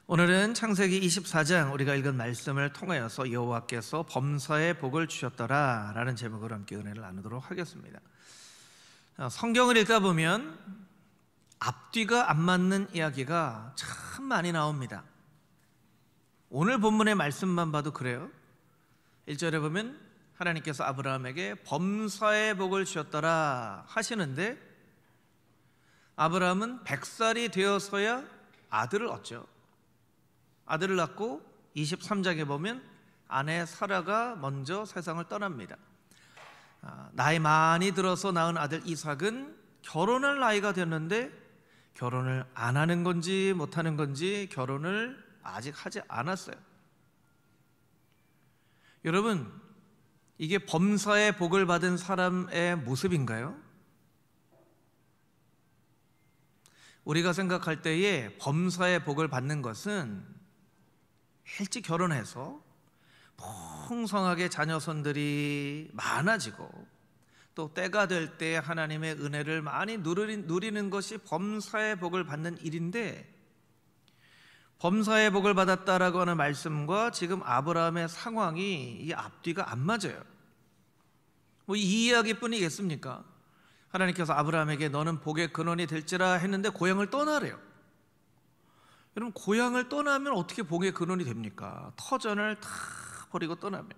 오늘은 창세기 24장 우리가 읽은 말씀을 통하여서 여호와께서 범사에 복을 주셨더라 라는 제목으로 함께 은혜를 나누도록 하겠습니다. 성경을 읽다 보면 앞뒤가 안 맞는 이야기가 참 많이 나옵니다. 오늘 본문의 말씀만 봐도 그래요. 1절에 보면 하나님께서 아브라함에게 범사에 복을 주셨더라 하시는데, 아브라함은 100살이 되어서야 아들을 얻죠. 아들을 낳고 23장에 보면 아내 사라가 먼저 세상을 떠납니다. 나이 많이 들어서 낳은 아들 이삭은 결혼할 나이가 됐는데 결혼을 안 하는 건지 못하는 건지 결혼을 아직 하지 않았어요. 여러분, 이게 범사에 복을 받은 사람의 모습인가요? 우리가 생각할 때에 범사에 복을 받는 것은 일찍 결혼해서 풍성하게 자녀손들이 많아지고 또 때가 될 때 하나님의 은혜를 많이 누리는 것이 범사의 복을 받는 일인데, 범사의 복을 받았다라고 하는 말씀과 지금 아브라함의 상황이 이 앞뒤가 안 맞아요. 이 이야기뿐이겠습니까? 하나님께서 아브라함에게 너는 복의 근원이 될지라 했는데 고향을 떠나래요. 여러분, 고향을 떠나면 어떻게 복의 근원이 됩니까? 터전을 다 버리고 떠나면.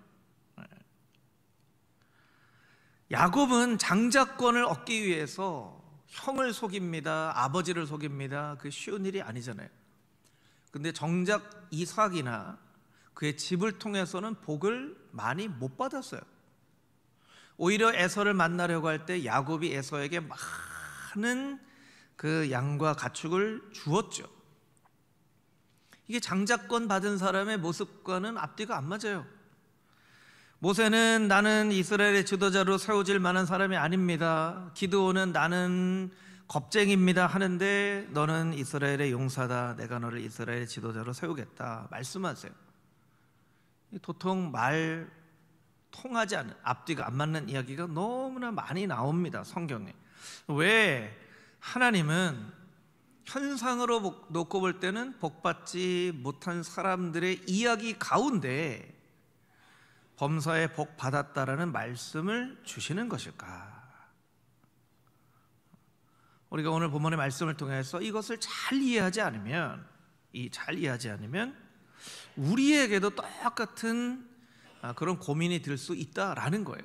야곱은 장자권을 얻기 위해서 형을 속입니다. 아버지를 속입니다. 그게 쉬운 일이 아니잖아요. 근데 정작 이삭이나 그의 집을 통해서는 복을 많이 못 받았어요. 오히려 에서를 만나려고 할 때 야곱이 에서에게 많은 그 양과 가축을 주었죠. 이게 장자권 받은 사람의 모습과는 앞뒤가 안 맞아요. 모세는 나는 이스라엘의 지도자로 세워질 만한 사람이 아닙니다. 기드온은 나는 겁쟁입니다 하는데 너는 이스라엘의 용사다. 내가 너를 이스라엘의 지도자로 세우겠다 말씀하세요. 도통 말 통하지 않은, 앞뒤가 안 맞는 이야기가 너무나 많이 나옵니다, 성경에. 왜? 하나님은 현상으로 놓고 볼 때는 복받지 못한 사람들의 이야기 가운데 범사에 복 받았다라는 말씀을 주시는 것일까? 우리가 오늘 본문의 말씀을 통해서 이것을 잘 이해하지 않으면 우리에게도 똑같은 그런 고민이 들 수 있다라는 거예요.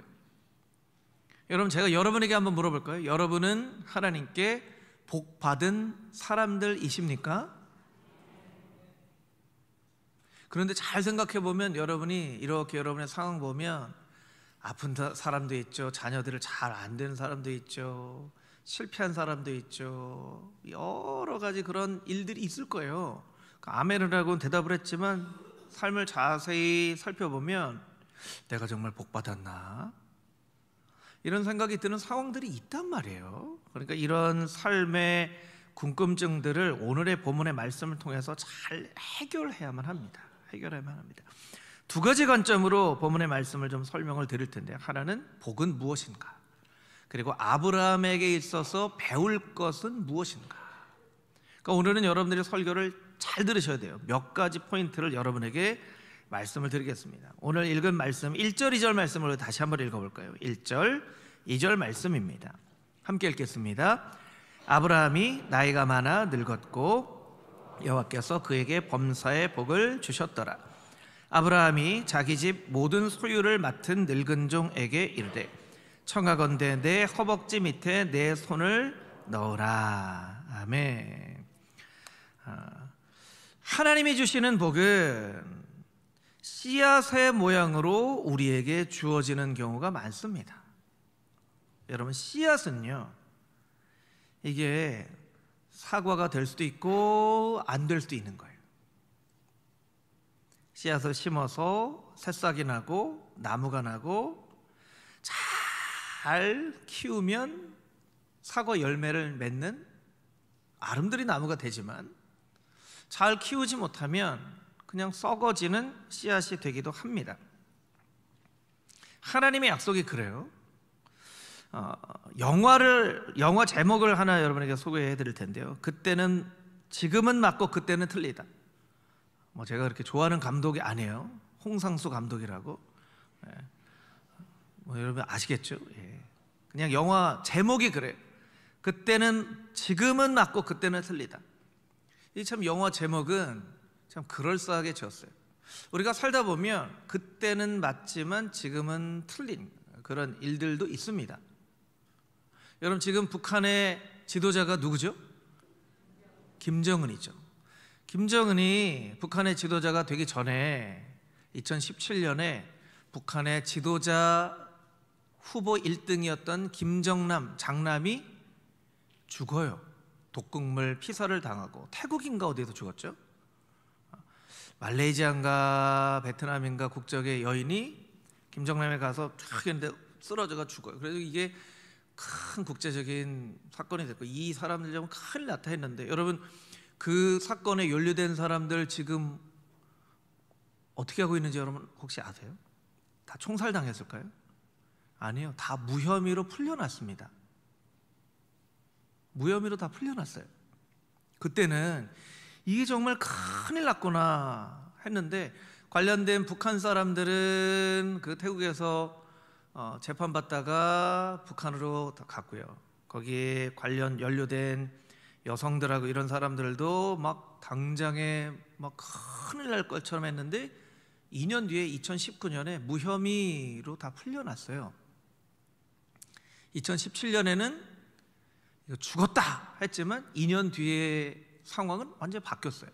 여러분, 제가 여러분에게 한번 물어볼까요? 여러분은 하나님께 복 받은 사람들이십니까? 그런데 잘 생각해 보면 여러분이 이렇게 여러분의 상황 보면 아픈 사람도 있죠. 자녀들을 잘 안 되는 사람도 있죠. 실패한 사람도 있죠. 여러 가지 그런 일들이 있을 거예요. 아멘을 하고 대답을 했지만 삶을 자세히 살펴보면 내가 정말 복 받았나? 이런 생각이 드는 상황들이 있단 말이에요. 그러니까 이런 삶의 궁금증들을 오늘의 본문의 말씀을 통해서 잘 해결해야만 합니다. 두 가지 관점으로 본문의 말씀을 좀 설명을 드릴 텐데, 하나는 복은 무엇인가, 그리고 아브라함에게 있어서 배울 것은 무엇인가. 그러니까 오늘은 여러분들이 설교를 잘 들으셔야 돼요. 몇 가지 포인트를 여러분에게 말씀을 드리겠습니다. 오늘 읽은 말씀 1절 2절 말씀을 다시 한번 읽어볼까요? 1절 2절 말씀입니다. 함께 읽겠습니다. 아브라함이 나이가 많아 늙었고 여호와께서 그에게 범사의 복을 주셨더라. 아브라함이 자기 집 모든 소유를 맡은 늙은 종에게 이르되 청하건대 내 허벅지 밑에 내 손을 넣으라. 아멘. 하나님이 주시는 복은 씨앗의 모양으로 우리에게 주어지는 경우가 많습니다. 여러분, 씨앗은요, 이게 사과가 될 수도 있고 안 될 수도 있는 거예요. 씨앗을 심어서 새싹이 나고 나무가 나고 잘 키우면 사과 열매를 맺는 아름드리 나무가 되지만, 잘 키우지 못하면 그냥 썩어지는 씨앗이 되기도 합니다. 하나님의 약속이 그래요. 영화 제목을 하나 여러분에게 소개해 드릴 텐데요. 그때는 지금은 맞고 그때는 틀리다. 제가 그렇게 좋아하는 감독이 아니에요. 홍상수 감독이라고. 여러분 아시겠죠? 그냥 영화 제목이 그래요. 그때는 지금은 맞고 그때는 틀리다. 이 참 영화 제목은 참 그럴싸하게 지었어요. 우리가 살다 보면 그때는 맞지만 지금은 틀린 그런 일들도 있습니다. 여러분 지금 북한의 지도자가 누구죠? 김정은이죠. 김정은이 북한의 지도자가 되기 전에 2017년에 북한의 지도자 후보 1등이었던 김정남 장남이 죽어요. 독극물 피살을 당하고 태국인가 어디에서 죽었죠? 말레이시아인가 베트남인가 국적의 여인이 김정남에 가서 쫙 했는데 쓰러져가 죽어요. 그래서 이게 큰 국제적인 사건이 됐고 이 사람들 좀 큰일 났다 했는데 여러분 그 사건에 연루된 사람들 지금 어떻게 하고 있는지 여러분 혹시 아세요? 다 총살당했을까요? 아니요. 다 무혐의로 풀려났습니다. 무혐의로 다 풀려났어요. 그때는 이게 정말 큰일 났구나 했는데 관련된 북한 사람들은 그 태국에서 재판받다가 북한으로 갔고요. 거기에 관련 연루된 여성들하고 이런 사람들도 막 당장에 막 큰일 날 것처럼 했는데 2년 뒤에 2019년에 무혐의로 다 풀려났어요. 2017년에는 죽었다 했지만 2년 뒤에 상황은 완전히 바뀌었어요.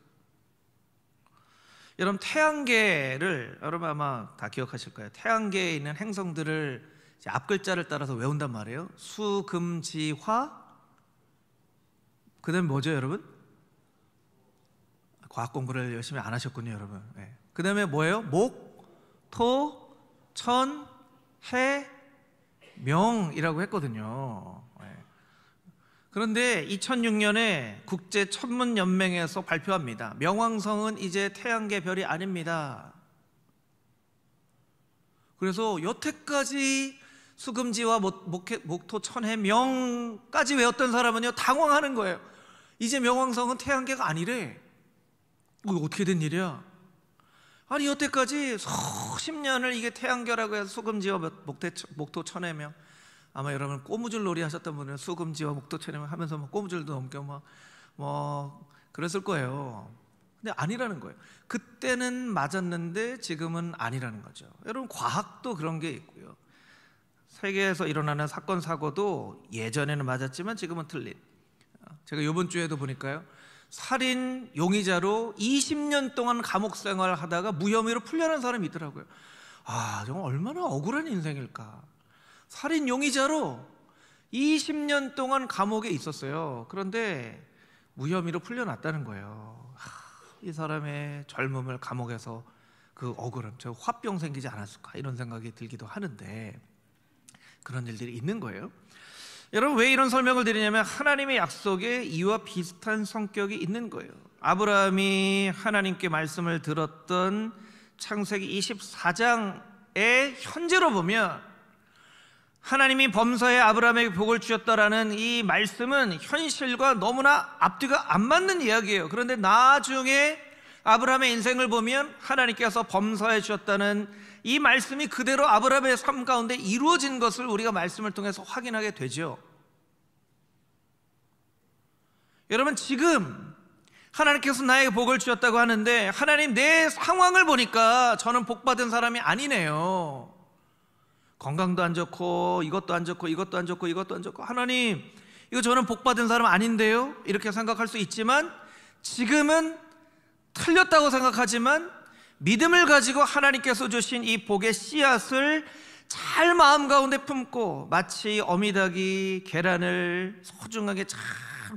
여러분 태양계를 여러분 아마 다 기억하실 거예요. 태양계에 있는 행성들을 앞글자를 따라서 외운단 말이에요. 수금지화 그 다음에 뭐죠 여러분? 과학 공부를 열심히 안 하셨군요 여러분. 그 다음에 뭐예요? 목, 토, 천, 해, 명이라고 했거든요. 그런데 2006년에 국제천문연맹에서 발표합니다. 명왕성은 이제 태양계 별이 아닙니다. 그래서 여태까지 수금지와 목토, 천해, 명까지 외웠던 사람은요 당황하는 거예요. 이제 명왕성은 태양계가 아니래. 이거 어떻게 된 일이야? 아니 여태까지 수십 년을 이게 태양계라고 해서 수금지와 목토, 천해, 명. 아마 여러분 꼬무줄 놀이 하셨던 분은 수금지와 목토, 천해, 명 하면서 꼬무줄도 넘겨 그랬을 거예요. 근데 아니라는 거예요. 그때는 맞았는데 지금은 아니라는 거죠. 여러분 과학도 그런 게 있고요. 세계에서 일어나는 사건 사고도 예전에는 맞았지만 지금은 틀린. 제가 이번 주에도 보니까요. 살인 용의자로 20년 동안 감옥 생활을 하다가 무혐의로 풀려난 사람이 있더라고요. 정말 얼마나 억울한 인생일까. 살인 용의자로 20년 동안 감옥에 있었어요. 그런데 무혐의로 풀려났다는 거예요. 이 사람의 젊음을 감옥에서 그 억울함, 저 화병 생기지 않았을까 이런 생각이 들기도 하는데 그런 일들이 있는 거예요. 여러분 왜 이런 설명을 드리냐면 하나님의 약속에 이와 비슷한 성격이 있는 거예요. 아브라함이 하나님께 말씀을 들었던 창세기 24장의 현재로 보면 하나님이 범사에 아브라함에게 복을 주셨다라는 이 말씀은 현실과 너무나 앞뒤가 안 맞는 이야기예요. 그런데 나중에 아브라함의 인생을 보면 하나님께서 범사해 주셨다는 이 말씀이 그대로 아브라함의 삶 가운데 이루어진 것을 우리가 말씀을 통해서 확인하게 되죠. 여러분 지금 하나님께서 나에게 복을 주셨다고 하는데 하나님 내 상황을 보니까 저는 복받은 사람이 아니네요. 건강도 안 좋고 이것도 안 좋고 이것도 안 좋고 이것도 안 좋고 하나님 이거 저는 복받은 사람 아닌데요? 이렇게 생각할 수 있지만 지금은 틀렸다고 생각하지만 믿음을 가지고 하나님께서 주신 이 복의 씨앗을 잘 마음 가운데 품고 마치 어미닭이 계란을 소중하게 잘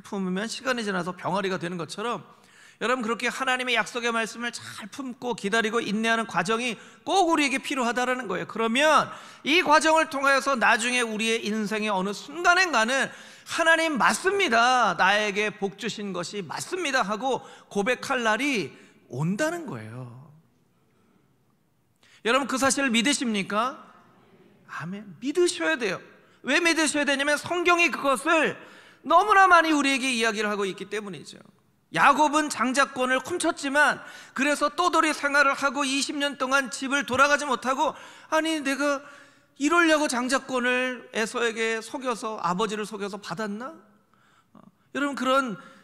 품으면 시간이 지나서 병아리가 되는 것처럼 여러분 그렇게 하나님의 약속의 말씀을 잘 품고 기다리고 인내하는 과정이 꼭 우리에게 필요하다는 거예요. 그러면 이 과정을 통해서 나중에 우리의 인생의 어느 순간엔가는 하나님 맞습니다, 나에게 복 주신 것이 맞습니다 하고 고백할 날이 온다는 거예요. 여러분 그 사실을 믿으십니까? 아멘. 믿으셔야 돼요. 왜 믿으셔야 되냐면 성경이 그것을 너무나 많이 우리에게 이야기를 하고 있기 때문이죠. 야곱은 장자권을 훔쳤지만 그래서 떠돌이 생활을 하고 20년 동안 집을 돌아가지 못하고, 아니 내가 이러려고 장자권을 에서에게 속여서, 아버지를 속여서 받았나? 여러분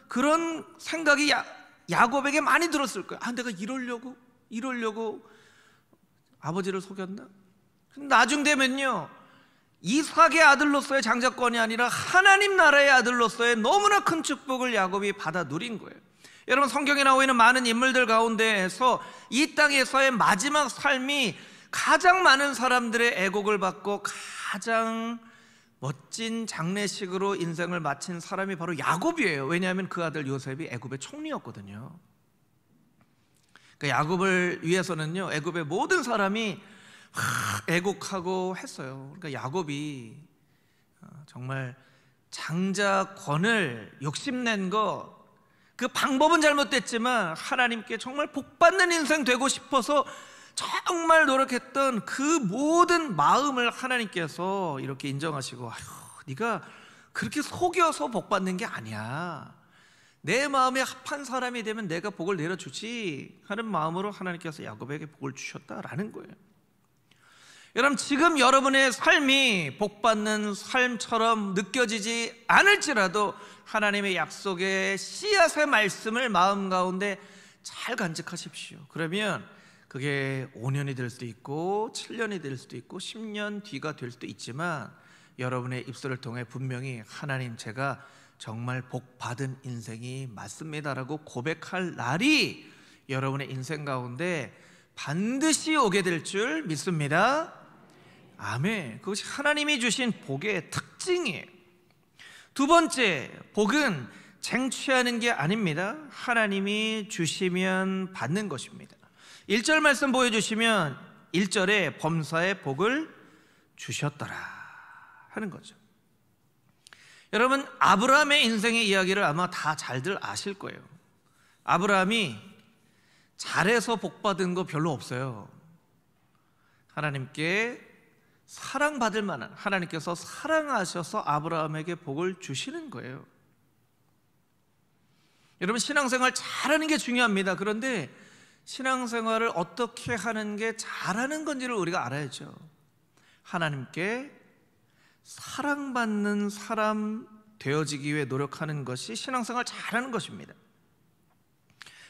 그런 생각이 야곱에게 많이 들었을 거예요. 아, 내가 이러려고 아버지를 속였나? 나중 되면요, 이삭의 아들로서의 장자권이 아니라 하나님 나라의 아들로서의 너무나 큰 축복을 야곱이 받아 누린 거예요. 여러분, 성경에 나와 있는 많은 인물들 가운데에서 이 땅에서의 마지막 삶이 가장 많은 사람들의 애곡을 받고 가장 멋진 장례식으로 인생을 마친 사람이 바로 야곱이에요. 왜냐하면 그 아들 요셉이 애굽의 총리였거든요. 그러니까 야곱을 위해서는요, 애굽의 모든 사람이 애곡하고 했어요. 그러니까 야곱이 정말 장자권을 욕심낸 그 방법은 잘못됐지만 하나님께 정말 복받는 인생 되고 싶어서 정말 노력했던 그 모든 마음을 하나님께서 이렇게 인정하시고, 아휴, 네가 그렇게 속여서 복받는 게 아니야, 내 마음에 합한 사람이 되면 내가 복을 내려주지 하는 마음으로 하나님께서 야곱에게 복을 주셨다라는 거예요. 여러분, 지금 여러분의 삶이 복받는 삶처럼 느껴지지 않을지라도 하나님의 약속의 씨앗의 말씀을 마음 가운데 잘 간직하십시오. 그러면 그게 5년이 될 수도 있고 7년이 될 수도 있고 10년 뒤가 될 수도 있지만 여러분의 입술을 통해 분명히 하나님, 제가 정말 복받은 인생이 맞습니다라고 고백할 날이 여러분의 인생 가운데 반드시 오게 될 줄 믿습니다. 아멘. 그것이 하나님이 주신 복의 특징이에요. 두 번째, 복은 쟁취하는 게 아닙니다. 하나님이 주시면 받는 것입니다. 1절 말씀 보여주시면 1절에 범사의 복을 주셨더라 하는 거죠. 여러분, 아브라함의 인생의 이야기를 아마 다 잘들 아실 거예요. 아브라함이 잘해서 복받은 거 별로 없어요. 하나님께 사랑받을 만한, 하나님께서 사랑하셔서 아브라함에게 복을 주시는 거예요. 여러분, 신앙생활 잘하는 게 중요합니다. 그런데 신앙생활을 어떻게 하는 게 잘하는 건지를 우리가 알아야죠. 하나님께 사랑받는 사람 되어지기 위해 노력하는 것이 신앙생활 잘하는 것입니다.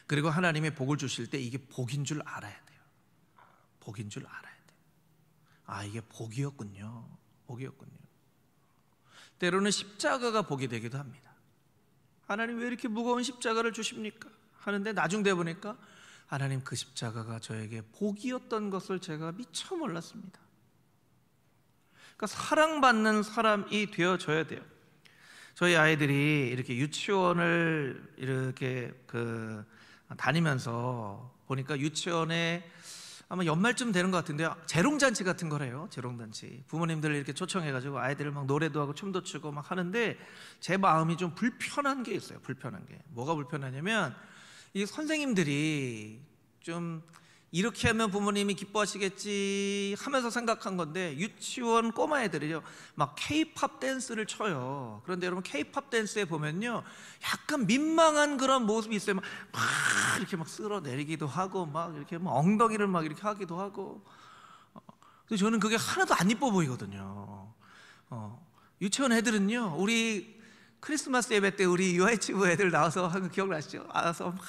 그리고 하나님의 복을 주실 때 이게 복인 줄 알아야 돼요. 복인 줄 알아야 돼요. 아, 이게 복이었군요. 복이었군요. 때로는 십자가가 복이 되기도 합니다. 하나님, 왜 이렇게 무거운 십자가를 주십니까? 하는데 나중 돼 보니까 하나님, 그 십자가가 저에게 복이었던 것을 제가 미처 몰랐습니다. 그러니까 사랑받는 사람이 되어져야 돼요. 저희 아이들이 이렇게 유치원을 이렇게 다니면서 보니까 유치원에 아마 연말쯤 되는 것 같은데요, 재롱잔치 같은 거래요. 재롱잔치. 부모님들 이렇게 초청해가지고 아이들을 막 노래도 하고 춤도 추고 막 하는데 제 마음이 좀 불편한 게 있어요. 불편한 게. 뭐가 불편하냐면, 이 선생님들이 좀 이렇게 하면 부모님이 기뻐하시겠지 하면서 생각한 건데, 유치원 꼬마 애들이요, 막 K-팝 댄스를 춰요. 그런데 여러분, K-팝 댄스에 보면요, 약간 민망한 그런 모습이 있어요. 막 이렇게 막 쓸어내리기도 하고, 막 이렇게 막 엉덩이를 막 이렇게 하기도 하고. 근데 저는 그게 하나도 안 이뻐 보이거든요. 유치원 애들은요, 우리 크리스마스 예배 때 우리 유아이치부 애들 나와서 한 거 기억나시죠? 와서 막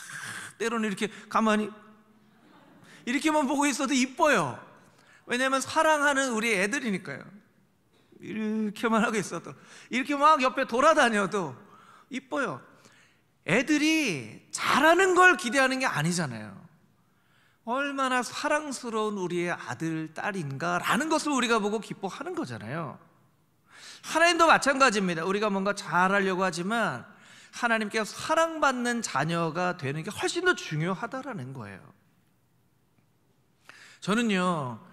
때로는 이렇게 가만히 이렇게만 보고 있어도 이뻐요. 왜냐하면 사랑하는 우리 애들이니까요. 이렇게만 하고 있어도, 이렇게 막 옆에 돌아다녀도 이뻐요. 애들이 잘하는 걸 기대하는 게 아니잖아요. 얼마나 사랑스러운 우리의 아들, 딸인가라는 것을 우리가 보고 기뻐하는 거잖아요. 하나님도 마찬가지입니다. 우리가 뭔가 잘하려고 하지만 하나님께 사랑받는 자녀가 되는 게 훨씬 더 중요하다라는 거예요. 저는요,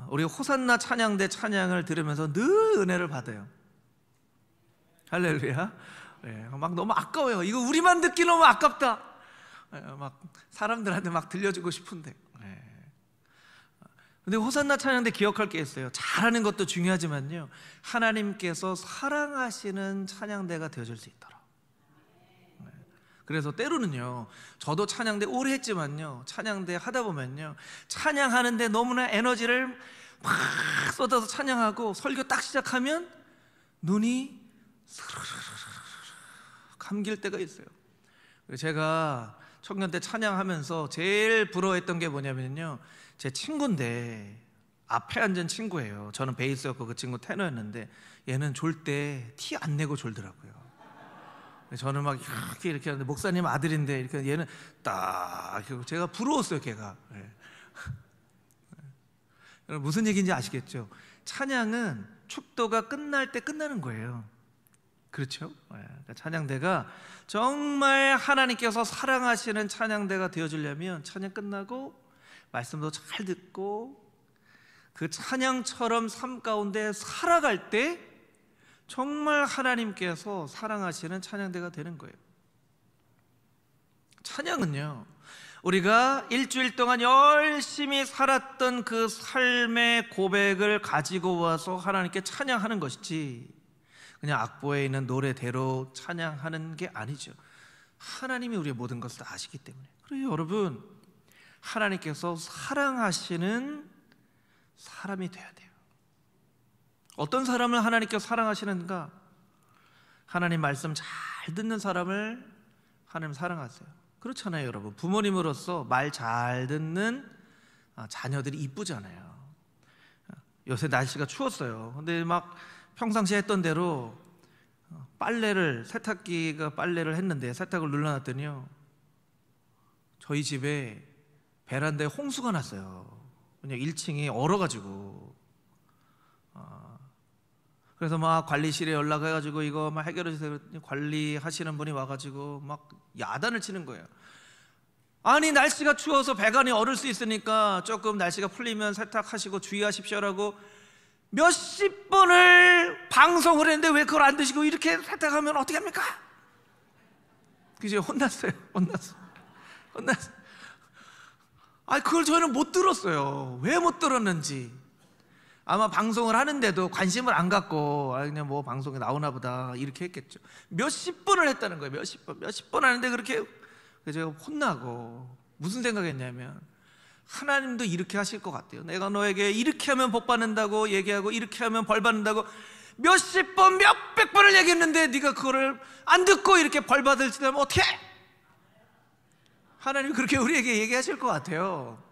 우리 호산나 찬양대 찬양을 들으면서 늘 은혜를 받아요. 할렐루야. 네, 막 너무 아까워요. 이거 우리만 듣기 너무 아깝다. 막 사람들한테 막 들려주고 싶은데. 근데 호산나 찬양대 기억할 게 있어요. 잘하는 것도 중요하지만요, 하나님께서 사랑하시는 찬양대가 되어줄 수 있도록. 그래서 때로는요, 저도 찬양대 오래 했지만요, 찬양대 하다 보면요, 찬양하는데 너무나 에너지를 막 쏟아서 찬양하고 설교 딱 시작하면 눈이 감길 때가 있어요. 제가 청년 때 찬양하면서 제일 부러워했던 게 뭐냐면요, 제 친구인데 앞에 앉은 친구예요. 저는 베이스였고 그 친구 테너였는데 얘는 졸 때 티 안 내고 졸더라고요. 저는 막 이렇게 하는데 목사님 아들인데 이렇게 얘는 딱 제가 부러웠어요, 걔가. 네. 여러분 무슨 얘기인지 아시겠죠? 찬양은 축도가 끝날 때 끝나는 거예요. 그렇죠? 네. 찬양대가 정말 하나님께서 사랑하시는 찬양대가 되어주려면 찬양 끝나고 말씀도 잘 듣고 그 찬양처럼 삶 가운데 살아갈 때 정말 하나님께서 사랑하시는 찬양대가 되는 거예요. 찬양은요, 우리가 일주일 동안 열심히 살았던 그 삶의 고백을 가지고 와서 하나님께 찬양하는 것이지 그냥 악보에 있는 노래대로 찬양하는 게 아니죠. 하나님이 우리의 모든 것을 다 아시기 때문에. 그래요, 여러분, 하나님께서 사랑하시는 사람이 돼야 돼요. 어떤 사람을 하나님께서 사랑하시는가? 하나님 말씀 잘 듣는 사람을 하나님 사랑하세요. 그렇잖아요, 여러분. 부모님으로서 말 잘 듣는 자녀들이 이쁘잖아요. 요새 날씨가 추웠어요. 근데 막 평상시에 했던 대로 세탁기가 빨래를 했는데 세탁을 눌러놨더니요, 저희 집에 베란다에 홍수가 났어요. 그냥 1층이 얼어가지고. 그래서 막 관리실에 연락해가지고 이거 막 해결해 주세요. 관리하시는 분이 와가지고 막 야단을 치는 거예요. 아니, 날씨가 추워서 배관이 얼을 수 있으니까 조금 날씨가 풀리면 세탁하시고 주의하십시오라고 몇십 번을 방송을 했는데 왜 그걸 안 드시고 이렇게 세탁하면 어떻게 합니까? 그죠? 혼났어요. 그걸 저희는 못 들었어요. 왜 못 들었는지. 아마 방송을 하는데도 관심을 안 갖고 그냥 뭐 방송에 나오나 보다 이렇게 했겠죠. 몇십 번을 했다는 거예요. 몇십 번 하는데 그렇게. 그래서 제가 혼나고 무슨 생각했냐면, 하나님도 이렇게 하실 것 같아요. 내가 너에게 이렇게 하면 복 받는다고 얘기하고 이렇게 하면 벌 받는다고 몇십 번 몇백 번을 얘기했는데 네가 그거를 안 듣고 이렇게 벌 받을 지 되면 어떻게? 하나님이 그렇게 우리에게 얘기하실 것 같아요.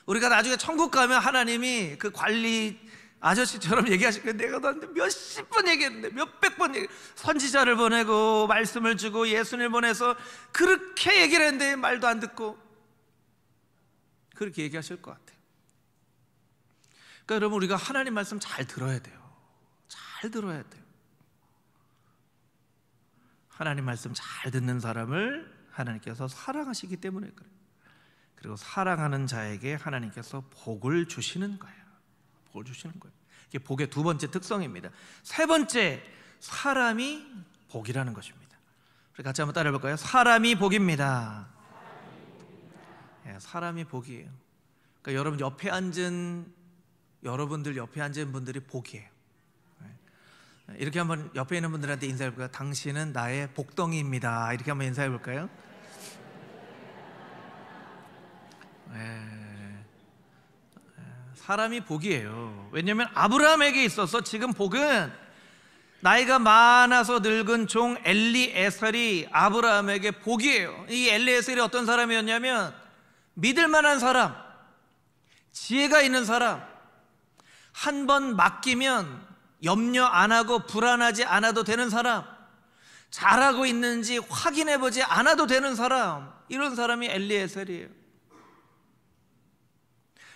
우리가 나중에 천국 가면 하나님이 그 관리 아저씨처럼 얘기하실 거예요. 내가 너한테 몇십 번 얘기했는데 몇백 번 선지자를 보내고 말씀을 주고 예수님을 보내서 그렇게 얘기를 했는데 말도 안 듣고, 그렇게 얘기하실 것 같아요. 그러니까 여러분, 우리가 하나님 말씀 잘 들어야 돼요. 잘 들어야 돼요. 하나님 말씀 잘 듣는 사람을 하나님께서 사랑하시기 때문에 그래요. 그리고 사랑하는 자에게 하나님께서 복을 주시는 거예요. 복을 주시는 거예요. 이게 복의 두 번째 특성입니다. 세 번째, 사람이 복이라는 것입니다. 우리 같이 한번 따라해 볼까요? 사람이 복입니다. 사람이 복이에요. 그러니까 여러분들 옆에 앉은 분들이 복이에요. 이렇게 한번 옆에 있는 분들한테 인사해 볼까요? 당신은 나의 복덩이입니다. 이렇게 한번 인사해 볼까요? 사람이 복이에요. 왜냐하면 아브라함에게 있어서 지금 복은 나이가 많아서 늙은 종 엘리에셀이 아브라함에게 복이에요. 이 엘리에셀이 어떤 사람이었냐면 믿을 만한 사람, 지혜가 있는 사람, 한 번 맡기면 염려 안 하고 불안하지 않아도 되는 사람, 잘하고 있는지 확인해 보지 않아도 되는 사람, 이런 사람이 엘리에셀이에요.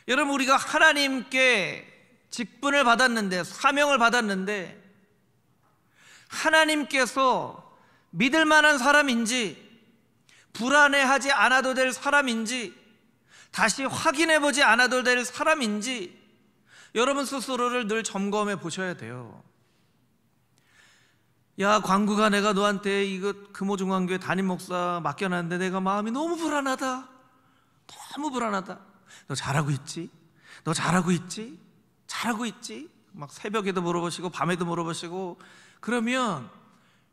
여러분, 우리가 하나님께 직분을 받았는데, 사명을 받았는데, 하나님께서 믿을 만한 사람인지, 불안해하지 않아도 될 사람인지, 다시 확인해 보지 않아도 될 사람인지 여러분 스스로를 늘 점검해 보셔야 돼요. 야, 광구가 내가 너한테 이거 금호중앙교회 담임 목사 맡겨놨는데 내가 마음이 너무 불안하다. 너무 불안하다. 너 잘하고 있지? 너 잘하고 있지? 잘하고 있지? 막 새벽에도 물어보시고 밤에도 물어보시고, 그러면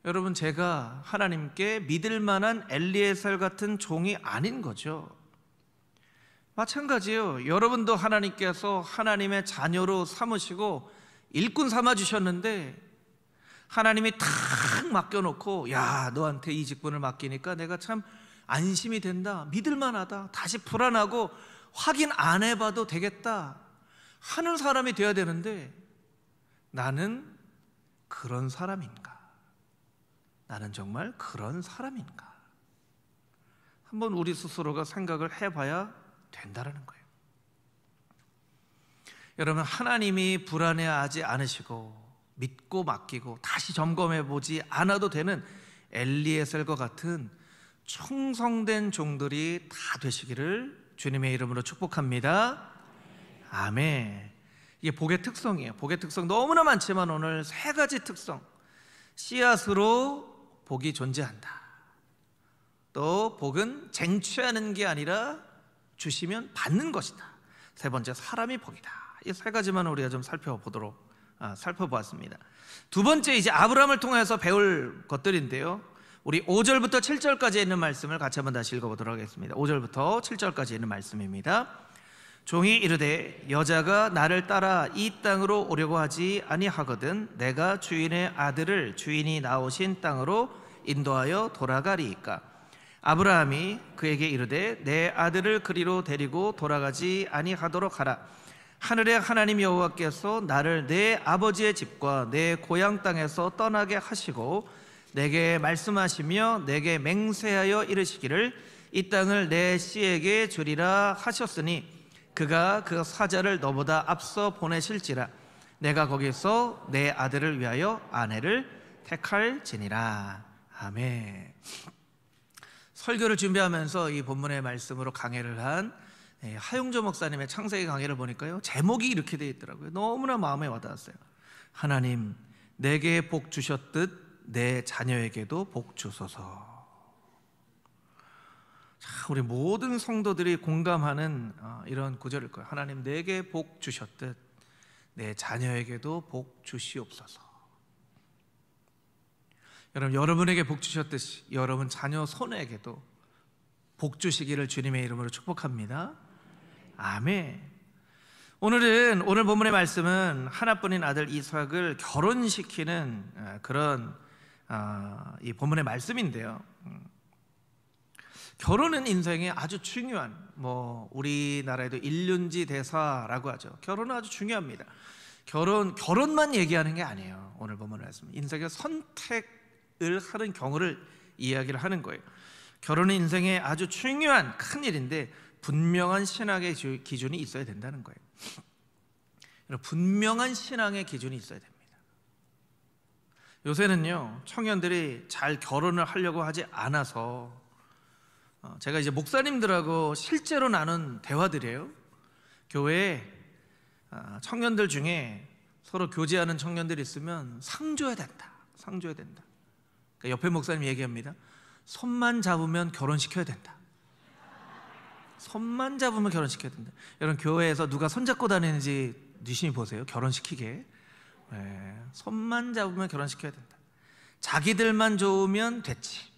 여러분, 제가 하나님께 믿을 만한 엘리에셀 같은 종이 아닌 거죠. 마찬가지예요. 여러분도 하나님께서 하나님의 자녀로 삼으시고 일꾼 삼아 주셨는데 하나님이 탁 맡겨놓고, 야, 너한테 이 직분을 맡기니까 내가 참 안심이 된다, 믿을 만하다, 다시 불안하고 확인 안 해봐도 되겠다 하는 사람이 되어야 되는데, 나는 그런 사람인가? 나는 정말 그런 사람인가? 한번 우리 스스로가 생각을 해봐야 된다는 거예요. 여러분, 하나님이 불안해하지 않으시고 믿고 맡기고 다시 점검해 보지 않아도 되는 엘리에셀과 같은 충성된 종들이 다 되시기를 주님의 이름으로 축복합니다. 아멘. 이게 복의 특성이에요. 복의 특성 너무나 많지만 오늘 세 가지 특성. 씨앗으로 복이 존재한다. 또 복은 쟁취하는 게 아니라 주시면 받는 것이다. 세 번째, 사람이 복이다. 이 세 가지만 우리가 좀 살펴보았습니다. 두 번째, 이제 아브라함을 통해서 배울 것들인데요, 우리 5절부터 7절까지 있는 말씀을 같이 한번 다시 읽어보도록 하겠습니다. 5절부터 7절까지 있는 말씀입니다. 종이 이르되 여자가 나를 따라 이 땅으로 오려고 하지 아니하거든 내가 주인의 아들을 주인이 나오신 땅으로 인도하여 돌아가리이까. 아브라함이 그에게 이르되 내 아들을 그리로 데리고 돌아가지 아니하도록 하라. 하늘의 하나님 여호와께서 나를 내 아버지의 집과 내 고향 땅에서 떠나게 하시고 내게 말씀하시며 내게 맹세하여 이르시기를 이 땅을 내 씨에게 주리라 하셨으니 그가 그 사자를 너보다 앞서 보내실지라. 내가 거기서 내 아들을 위하여 아내를 택할지니라. 아멘. 설교를 준비하면서 이 본문의 말씀으로 강해를 한 하용조 목사님의 창세기 강해를 보니까요, 제목이 이렇게 되어 있더라고요. 너무나 마음에 와닿았어요. 하나님, 내게 복 주셨듯 내 자녀에게도 복 주소서. 자, 우리 모든 성도들이 공감하는 이런 구절일 거예요. 하나님, 내게 복 주셨듯 내 자녀에게도 복 주시옵소서. 여러분, 여러분에게 복 주셨듯이 여러분 자녀 손에게도 복 주시기를 주님의 이름으로 축복합니다. 아멘. 오늘 본문의 말씀은 하나뿐인 아들 이삭을 결혼시키는 그런 이 본문의 말씀인데요, 결혼은 인생에 아주 중요한, 우리나라에도 일륜지 대사라고 하죠. 결혼은 아주 중요합니다. 결혼만 얘기하는 게 아니에요. 오늘 본문의 말씀, 인생의 선택을 하는 경우를 이야기를 하는 거예요. 결혼은 인생에 아주 중요한 큰 일인데 분명한 신앙의 기준이 있어야 된다는 거예요. 분명한 신앙의 기준이 있어야 됩니다. 요새는요, 청년들이 잘 결혼을 하려고 하지 않아서, 제가 이제 목사님들하고 실제로 나눈 대화들이에요. 교회에 청년들 중에 서로 교제하는 청년들이 있으면 상 줘야 된다. 그러니까 옆에 목사님 얘기합니다. 손만 잡으면 결혼시켜야 된다. 손만 잡으면 결혼시켜야 된다. 여러분, 교회에서 누가 손잡고 다니는지 유심히 보세요. 결혼시키게. 손만 잡으면 결혼시켜야 된다. 자기들만 좋으면 됐지.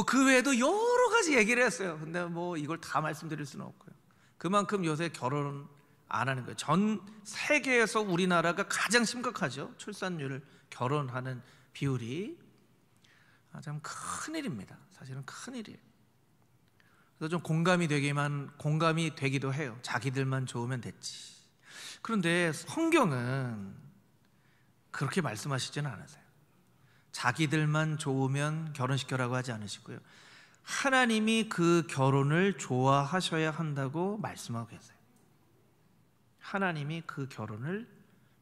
그 외에도 여러 가지 얘기를 했어요. 근데 이걸 다 말씀드릴 수는 없고요. 그만큼 요새 결혼 안 하는 거예요. 전 세계에서 우리나라가 가장 심각하죠. 출산율을, 결혼하는 비율이 참 큰일입니다. 사실은 큰일이에요. 그래서 좀 공감이 되기도 해요. 자기들만 좋으면 됐지. 그런데 성경은 그렇게 말씀하시지는 않으세요. 자기들만 좋으면 결혼시켜라고 하지 않으시고요, 하나님이 그 결혼을 좋아하셔야 한다고 말씀하고 계세요. 하나님이 그 결혼을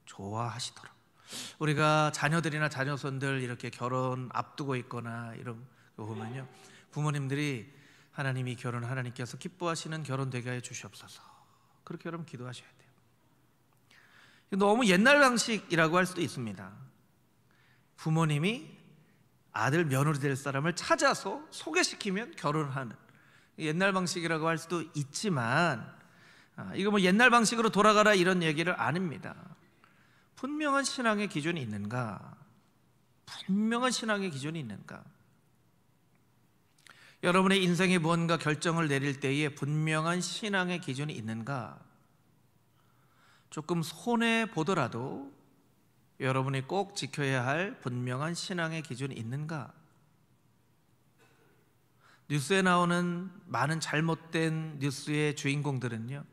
좋아하시도록. 우리가 자녀들이나 자녀손들 이렇게 결혼 앞두고 있거나 이런 거 보면요, 부모님들이 하나님이 결혼, 하나님께서 기뻐하시는 결혼 되게 하여 주시옵소서, 그렇게 여러분 기도하셔야 돼요. 너무 옛날 방식이라고 할 수도 있습니다. 부모님이 아들 며느리 될 사람을 찾아서 소개시키면 결혼하는 옛날 방식이라고 할 수도 있지만, 이거 옛날 방식으로 돌아가라 이런 얘기를 아닙니다. 분명한 신앙의 기준이 있는가? 분명한 신앙의 기준이 있는가? 여러분의 인생에 무언가 결정을 내릴 때에 분명한 신앙의 기준이 있는가? 조금 손해보더라도 여러분이 꼭 지켜야 할 분명한 신앙의 기준이 있는가? 뉴스에 나오는 많은 잘못된 뉴스의 주인공들은요,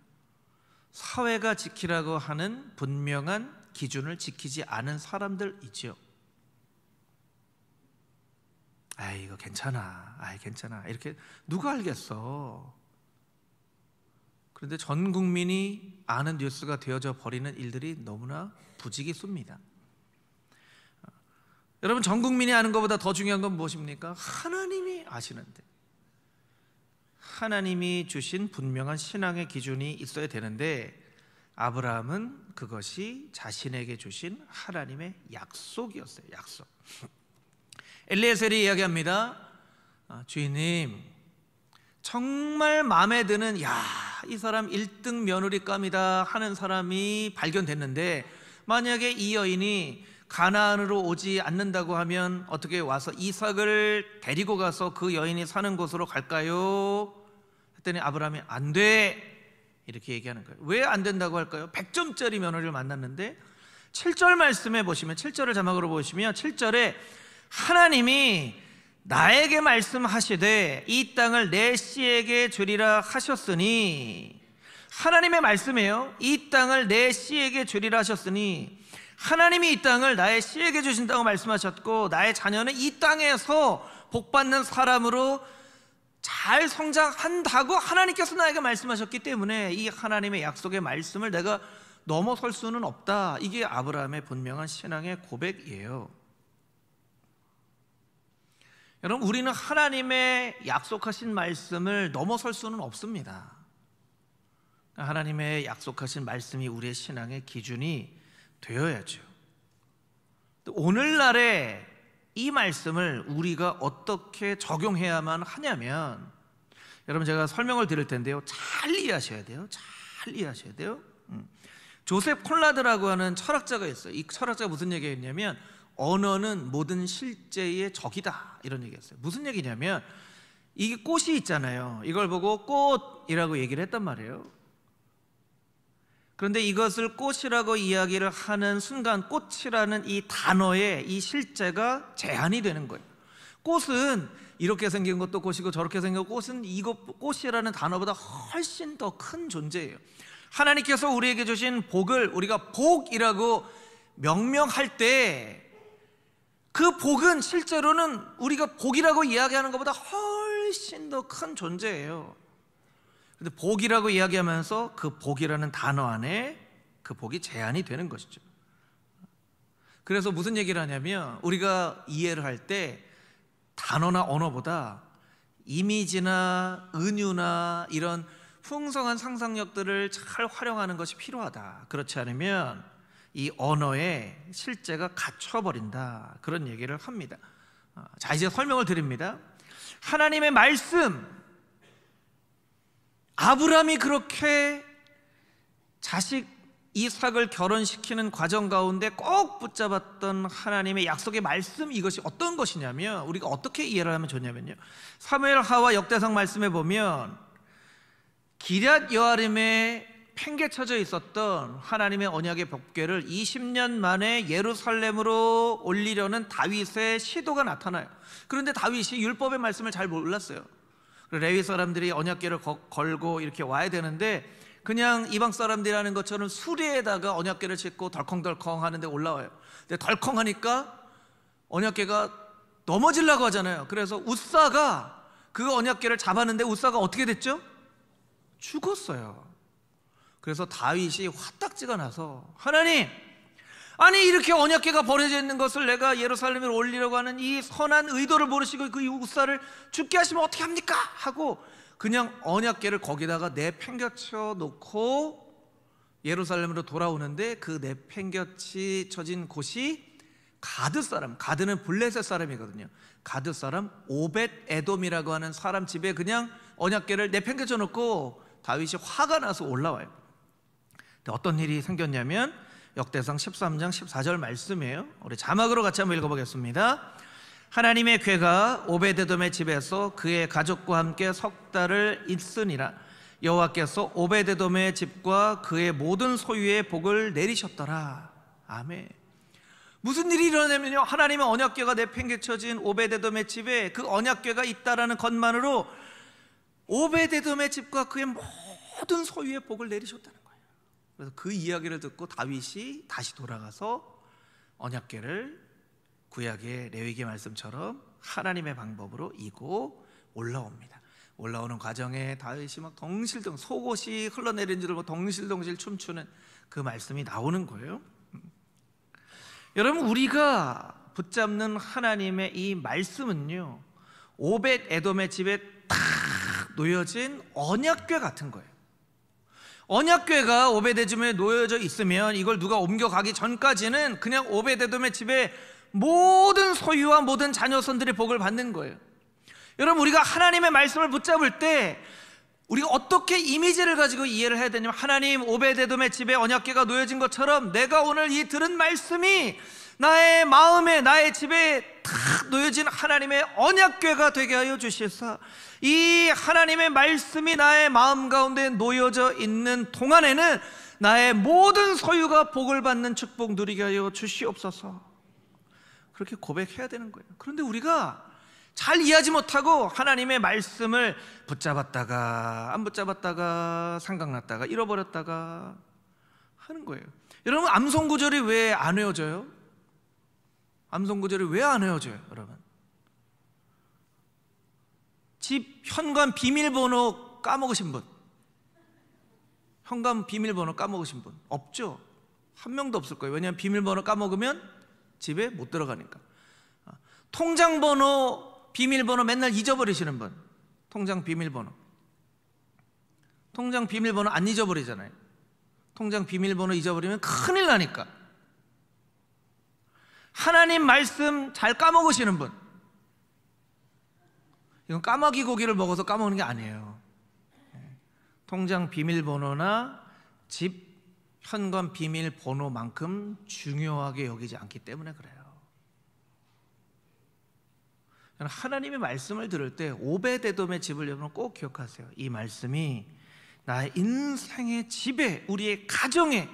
사회가 지키라고 하는 분명한 기준을 지키지 않은 사람들이죠. 이거 괜찮아, 괜찮아, 이렇게 누가 알겠어? 그런데 전 국민이 아는 뉴스가 되어져 버리는 일들이 너무나 부지기수입니다. 여러분, 전 국민이 아는 것보다 더 중요한 건 무엇입니까? 하나님이 아시는데, 하나님이 주신 분명한 신앙의 기준이 있어야 되는데, 아브라함은 그것이 자신에게 주신 하나님의 약속이었어요. 약속. 엘리에셀이 이야기합니다. 주인님, 정말 마음에 드는 이 사람 1등 며느리감이다 하는 사람이 발견됐는데, 만약에 이 여인이 가나안으로 오지 않는다고 하면 어떻게 와서 이삭을 데리고 가서 그 여인이 사는 곳으로 갈까요? 했더니 아브라함이 안 돼, 이렇게 얘기하는 거예요. 왜 안 된다고 할까요? 100점짜리 며느리를 만났는데 7절 말씀에 보시면, 7절을 자막으로 보시면 7절에 하나님이 나에게 말씀하시되 이 땅을 내 씨에게 주리라 하셨으니, 하나님의 말씀이에요. 이 땅을 내 씨에게 주리라 하셨으니, 하나님이 이 땅을 나의 씨에게 주신다고 말씀하셨고, 나의 자녀는 이 땅에서 복받는 사람으로 잘 성장한다고 하나님께서 나에게 말씀하셨기 때문에 이 하나님의 약속의 말씀을 내가 넘어설 수는 없다. 이게 아브라함의 분명한 신앙의 고백이에요. 여러분, 우리는 하나님의 약속하신 말씀을 넘어설 수는 없습니다. 하나님의 약속하신 말씀이 우리의 신앙의 기준이 되어야죠. 오늘날에 이 말씀을 우리가 어떻게 적용해야만 하냐면, 여러분, 제가 설명을 드릴 텐데요, 잘 이해하셔야 돼요. 잘 이해하셔야 돼요. 조셉 콘라드라고 하는 철학자가 있어요. 이 철학자가 무슨 얘기했냐면, 언어는 모든 실제의 적이다, 이런 얘기했어요. 무슨 얘기냐면, 이게 꽃이 있잖아요. 이걸 보고 꽃이라고 얘기를 했단 말이에요. 그런데 이것을 꽃이라고 이야기를 하는 순간 꽃이라는 이 단어의 이 실제가 제한이 되는 거예요. 꽃은 이렇게 생긴 것도 꽃이고 저렇게 생긴 꽃은 꽃이라는 단어보다 훨씬 더 큰 존재예요. 하나님께서 우리에게 주신 복을 우리가 복이라고 명명할 때, 그 복은 실제로는 우리가 복이라고 이야기하는 것보다 훨씬 더 큰 존재예요. 근데 복이라고 이야기하면서 그 복이라는 단어 안에 그 복이 제한이 되는 것이죠. 그래서 무슨 얘기를 하냐면, 우리가 이해를 할 때 단어나 언어보다 이미지나 은유나 이런 풍성한 상상력들을 잘 활용하는 것이 필요하다. 그렇지 않으면 이 언어의 실제가 갇혀버린다, 그런 얘기를 합니다. 자, 이제 설명을 드립니다. 하나님의 말씀, 아브라함이 그렇게 자식 이삭을 결혼시키는 과정 가운데 꼭 붙잡았던 하나님의 약속의 말씀, 이것이 어떤 것이냐면, 우리가 어떻게 이해를 하면 좋냐면요, 사무엘하와 역대상 말씀에 보면 기럇 여아림에 팽개쳐져 있었던 하나님의 언약의 법궤를 20년 만에 예루살렘으로 올리려는 다윗의 시도가 나타나요. 그런데 다윗이 율법의 말씀을 잘 몰랐어요. 레위 사람들이 언약궤를 걸고 이렇게 와야 되는데, 그냥 이방 사람들이 하는 것처럼 수리에다가 언약궤를 싣고 덜컹덜컹 하는데 올라와요. 근데 덜컹하니까 언약궤가 넘어지려고 하잖아요. 그래서 웃사가 그 언약궤를 잡았는데 웃사가 어떻게 됐죠? 죽었어요. 그래서 다윗이 화딱지가 나서, 하나님, 아니 이렇게 언약궤가 버려져 있는 것을 내가 예루살렘에 올리려고 하는 이 선한 의도를 모르시고 그 웃사를 죽게 하시면 어떻게 합니까? 하고 그냥 언약궤를 거기다가 내팽개쳐 놓고 예루살렘으로 돌아오는데, 그 내팽개쳐진 곳이 가드 사람, 가드는 블레셋 사람이거든요. 가드 사람 오벳 에돔이라고 하는 사람 집에 그냥 언약궤를 내팽개쳐 놓고 다윗이 화가 나서 올라와요. 근데 어떤 일이 생겼냐면, 역대상 13장 14절 말씀이에요. 우리 자막으로 같이 한번 읽어보겠습니다. 하나님의 궤가 오베데돔의 집에서 그의 가족과 함께 석 달을 있으니라. 여호와께서 오베데돔의 집과 그의 모든 소유의 복을 내리셨더라. 아멘. 무슨 일이 일어나면요, 하나님의 언약궤가 내팽개쳐진 오베데돔의 집에 그 언약궤가 있다라는 것만으로 오베데돔의 집과 그의 모든 소유의 복을 내리셨다는 거예요. 그래서 그 이야기를 듣고 다윗이 다시 돌아가서 언약궤를 구약의 레위기 말씀처럼 하나님의 방법으로 이고 올라옵니다. 올라오는 과정에 다윗이 막 덩실덩실 속옷이 흘러내린 줄 알고 덩실덩실 춤추는 그 말씀이 나오는 거예요. 여러분, 우리가 붙잡는 하나님의 이 말씀은요, 오벳 에돔의 집에 딱 놓여진 언약궤 같은 거예요. 언약궤가 오벳 에돔에 놓여져 있으면 이걸 누가 옮겨가기 전까지는 그냥 오벳 에돔의 집에 모든 소유와 모든 자녀손들의 복을 받는 거예요. 여러분, 우리가 하나님의 말씀을 붙잡을 때 우리가 어떻게 이미지를 가지고 이해를 해야 되냐면, 하나님 오벳 에돔의 집에 언약궤가 놓여진 것처럼 내가 오늘 이 들은 말씀이 나의 마음에, 나의 집에 탁 놓여진 하나님의 언약궤가 되게 하여 주시사, 이 하나님의 말씀이 나의 마음 가운데 놓여져 있는 동안에는 나의 모든 소유가 복을 받는 축복 누리게 하여 주시옵소서. 그렇게 고백해야 되는 거예요. 그런데 우리가 잘 이해하지 못하고 하나님의 말씀을 붙잡았다가 안 붙잡았다가 생각났다가 잃어버렸다가 하는 거예요. 여러분, 암송구절이 왜 안 외워져요? 암송구절이 왜 안 외워져요? 여러분, 집 현관 비밀번호 까먹으신 분, 현관 비밀번호 까먹으신 분 없죠? 한 명도 없을 거예요. 왜냐하면 비밀번호 까먹으면 집에 못 들어가니까. 통장 번호, 비밀번호 맨날 잊어버리시는 분, 통장 비밀번호 안 잊어버리잖아요. 통장 비밀번호 잊어버리면 큰일 나니까. 하나님 말씀 잘 까먹으시는 분, 이건 까마귀 고기를 먹어서 까먹는 게 아니에요. 통장 비밀번호나 집 현관 비밀번호만큼 중요하게 여기지 않기 때문에 그래요. 하나님의 말씀을 들을 때 오벳 에돔의 집을 여러분 꼭 기억하세요. 이 말씀이 나의 인생의 집에, 우리의 가정에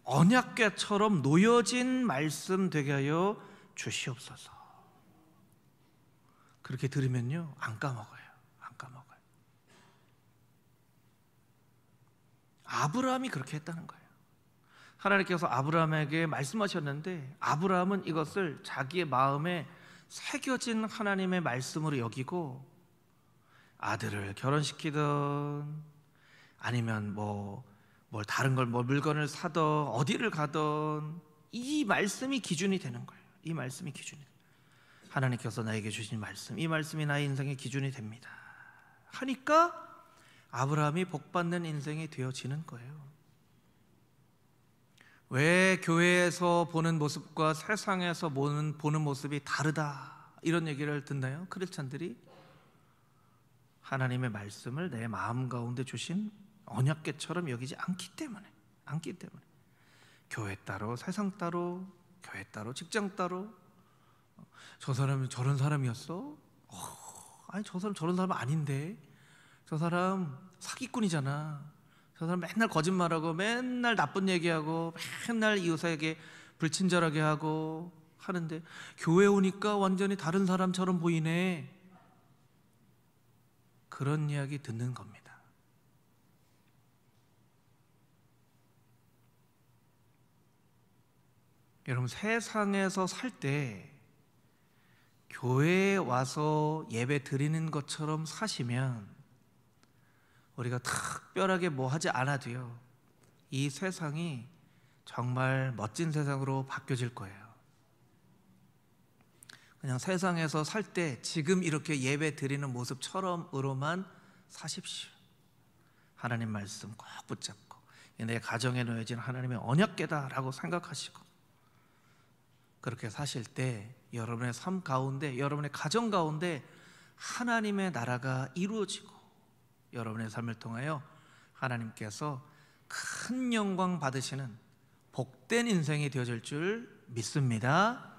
언약궤처럼 놓여진 말씀 되게 하여 주시옵소서. 그렇게 들으면요, 안 까먹어요. 안 까먹어요. 아브라함이 그렇게 했다는 거예요. 하나님께서 아브라함에게 말씀하셨는데 아브라함은 이것을 자기의 마음에 새겨진 하나님의 말씀으로 여기고 아들을 결혼시키든 아니면 뭘 다른 걸 물건을 사든 어디를 가든 이 말씀이 기준이 되는 거예요. 이 말씀이 기준이. 하나님께서 나에게 주신 말씀, 이 말씀이 나의 인생의 기준이 됩니다 하니까 아브라함이 복받는 인생이 되어지는 거예요. 왜 교회에서 보는 모습과 세상에서 보는 모습이 다르다, 이런 얘기를 듣나요? 크리스찬들이 하나님의 말씀을 내 마음 가운데 주신 언약궤처럼 여기지 않기 때문에 교회 따로, 세상 따로, 교회 따로, 직장 따로. 저 사람은 저런 사람이었어? 아니, 저 사람 저런 사람 아닌데, 저 사람 사기꾼이잖아, 저 사람 맨날 거짓말하고 맨날 나쁜 얘기하고 맨날 이웃에게 불친절하게 하고 하는데 교회 오니까 완전히 다른 사람처럼 보이네. 그런 이야기 듣는 겁니다. 여러분, 세상에서 살 때 교회에 와서 예배 드리는 것처럼 사시면 우리가 특별하게 뭐 하지 않아도요, 이 세상이 정말 멋진 세상으로 바뀌어질 거예요. 그냥 세상에서 살 때 지금 이렇게 예배 드리는 모습처럼으로만 사십시오. 하나님 말씀 꼭 붙잡고 내 가정에 놓여진 하나님의 언약궤다라고 생각하시고 그렇게 사실 때 여러분의 삶 가운데, 여러분의 가정 가운데 하나님의 나라가 이루어지고 여러분의 삶을 통하여 하나님께서 큰 영광 받으시는 복된 인생이 되어질 줄 믿습니다.